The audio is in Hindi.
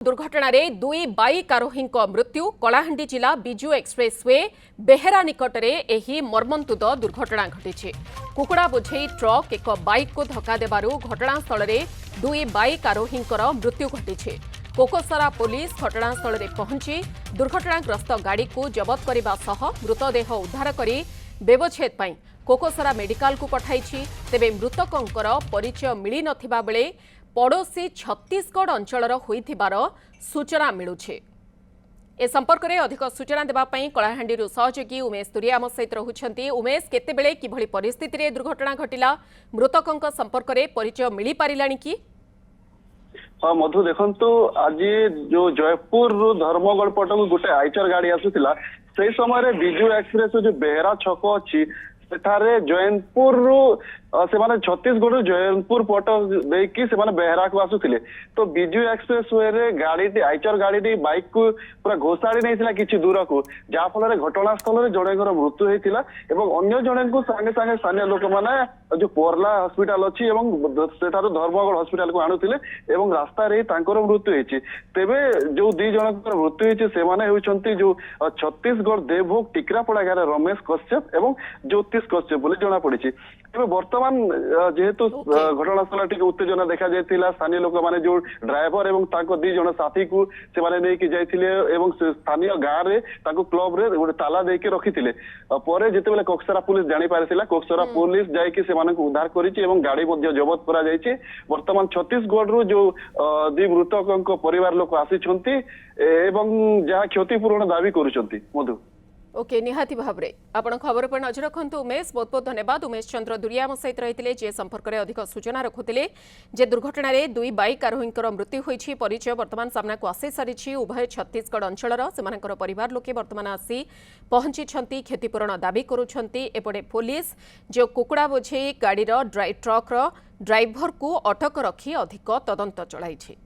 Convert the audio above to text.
दुर्घटना रे दुई बाइक आरोही मृत्यु कलाहांडी जिला बिजु एक्सप्रेसवे बेहेरा निकटरे एही मर्मन्तुद दुर्घटना घटी। कुकुड़ा बोझेई ट्रक एक बाइक को धक्का देबारु घटनास्थल में दुई बाइक आरोही मृत्यु घटी। कोकोसरा पुलिस घटनास्थल में पहुंची दुर्घटनाग्रस्त गाड़ी को जबत करने सह मृतदेह उद्धार कर व्यवच्छेद पाई कोकोसरा मेडिकल को पठाई। तेबे मृतकंकर परिचय मिली नथिबा बेले पड़ोशी छत्तीसगढ़ अंचलर होइथिबार सूचना मिलुछे। ए संपर्क में अधिक सूचना देवाई कलाहांडी सहयोगी उमेश तुरिया आम सहित रहुछंती। उमेश, केतेबेले किभली परिस्थिति रे दुर्घटना घटिला, मृतकंक संपर्क में परिचय मिली पारिलानी कि? हाँ मधु, देखो आज जो जयपुर धर्मगढ़ पटक गोटे आइचर गाड़ी आसूला से समय बिजु एक्सप्रेस जो बेहरा छक अच्छी सेठारे जैनपुर से छत्तीसगढ़ जैनपुर पट देकी से बेहरा को आसुले। तो बिजु एक्सप्रेस वे गाड़ी आइचर गाड़ी बाइक को पूरा घोषाड़ी नहीं किसी दूर को जहाँफल घटनास्थल में जड़े मृत्यु होता अन्य जड़े को सांगे सांगे स्थानीय लोक मैंने जो पोरला हस्पिटाल अच्छी धर्मगढ़ हस्पिटाल को आणुले रास्ता मृत्यु होती। तेबे जो दी जन मृत्यु होती जो छत्तीसगढ़ देवभोग टिकरापड़ा गाँव रमेश कश्यप और ज्योतिष कश्यप बोली जना पड़ी। तेज बर्तमान जेहेतु घटनास्थल टी उत्तेजना देखा जाता स्थानीय लोक मैंने जो ड्राइवर और दी जन साथी को से स्थानीय गाँव में क्लब रे गोटे ताला देके रखी पर जिते कोकसरा पुलिस जापारी कोकसरा पुलिस जाकि उद्धार करी गाड़ी जबत करा जायछि। वर्तमान छत्तीसगढ़ रु जो दी मृतक परिवार लोक आसी जहाँ क्षतिपूरण दाबी करुछंती। मधु ओके, निहाती भावरे आपण खबर पर नजर रखंतु। उमेश, बहुत बहुत धन्यवाद। उमेश चंद्र दुरिया आम सहित रही जे संपर्क में अधिक सूचना रखुले जे दुर्घटना रे दुई बाइक आरोही मृत्यु होईछि। परिचय वर्तमान सामना को आसी सारी। उभय छत्तीसगढ़ अंचलर सेमानकर परिवार लोके वर्तमान आसी पहुंची क्षतिपूरण दाबी करुछंती। एपटे पुलिस जो कुकुड़ा बोझेई गाड़ीर ट्रकर ड्राइभर को अटक रखी अधिक तदंत चलाइछि।